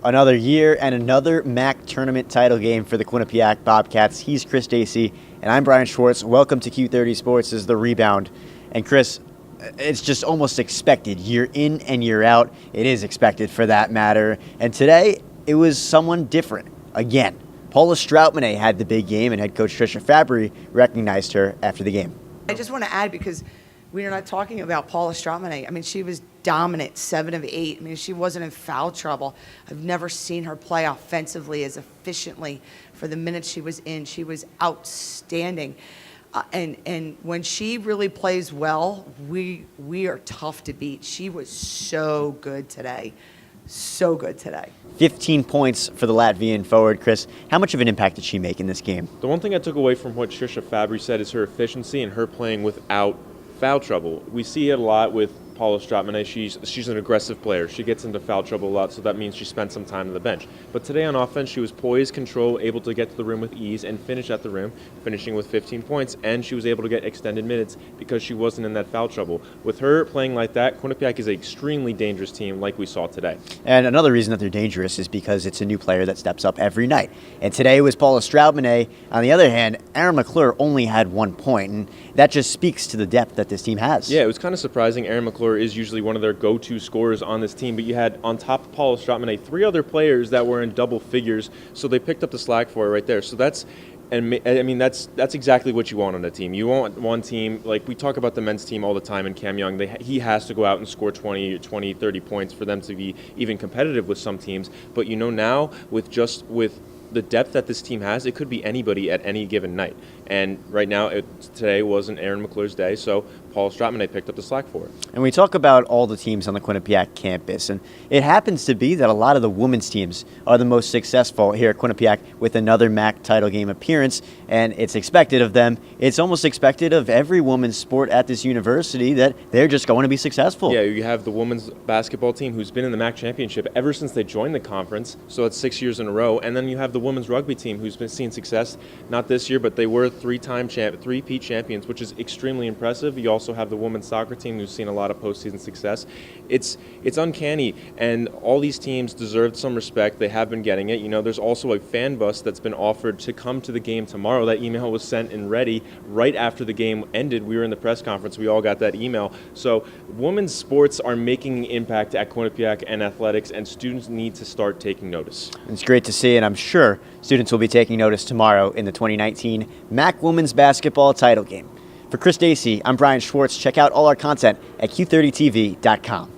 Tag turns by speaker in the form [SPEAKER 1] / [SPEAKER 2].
[SPEAKER 1] Another year and another MAAC tournament title game for the Quinnipiac Bobcats. He's Chris Dacey, and I'm Bryan Schwartz. Welcome to Q30 Sports' The Rebound. And Chris, it's just almost expected. Year in and year out, it is expected for that matter. And today, it was someone different. Again, Paula Stroutmanet had the big game, and head coach Trisha Fabry recognized her after the game.
[SPEAKER 2] I just want to add, because we are not talking about Paula Stroutmanet. I mean, she was dominant, 7 of 8. I mean, she wasn't in foul trouble. I've never seen her play offensively as efficiently for the minutes she was in. She was outstanding. And when she really plays well, we are tough to beat. She was so good today. So good today.
[SPEAKER 1] 15 points for the Latvian forward. Chris, how much of an impact did she make in this game?
[SPEAKER 3] The one thing I took away from what Trisha Fabry said is her efficiency and her playing without foul trouble. We see it a lot with Paula Stroutmanet. She's an aggressive player. She gets into foul trouble a lot, so that means she spent some time on the bench. But today on offense, she was poised, control, able to get to the rim with ease and finish at the rim, finishing with 15 points, and she was able to get extended minutes because she wasn't in that foul trouble. With her playing like that, Quinnipiac is an extremely dangerous team like we saw today.
[SPEAKER 1] And another reason that they're dangerous is because it's a new player that steps up every night. And today was Paula Stroutmanet. On the other hand, Erin McClure only had 1 point, and that just speaks to the depth that this team has.
[SPEAKER 3] Yeah, it was kind of surprising. Erin McClure is usually one of their go-to scorers on this team, but you had, on top of Paula Stroutmanet, 3 other players that were in double figures, so they picked up the slack for her right there. So that's exactly what you want on a team. You want one team, like we talk about the men's team all the time, and Cam Young, he has to go out and score 20, 30 points for them to be even competitive with some teams. But now, with the depth that this team has, it could be anybody at any given night. And right now, today wasn't Erin McClure's day, so Paula Stroutmanet picked up the slack for it.
[SPEAKER 1] And we talk about all the teams on the Quinnipiac campus, and it happens to be that a lot of the women's teams are the most successful here at Quinnipiac with another MAAC title game appearance, and it's expected of them. It's almost expected of every women's sport at this university that they're just going to be successful.
[SPEAKER 3] Yeah, you have the women's basketball team who's been in the MAAC championship ever since they joined the conference, so it's 6 years in a row, and then you have the women's rugby team who's been seeing success, not this year, but they were three-peat champions, which is extremely impressive. You also have the women's soccer team who's seen a lot of postseason success. It's uncanny, and all these teams deserve some respect. They have been getting it. There's also a fan bus that's been offered to come to the game tomorrow. That email was sent and ready right after the game ended. We were in the press conference. We all got that email. So women's sports are making an impact at Quinnipiac and athletics, and students need to start taking notice.
[SPEAKER 1] It's great to see, and I'm sure students will be taking notice tomorrow in the 2019 MAAC Women's Basketball Title Game. For Chris Dacey, I'm Bryan Schwartz. Check out all our content at Q30TV.com.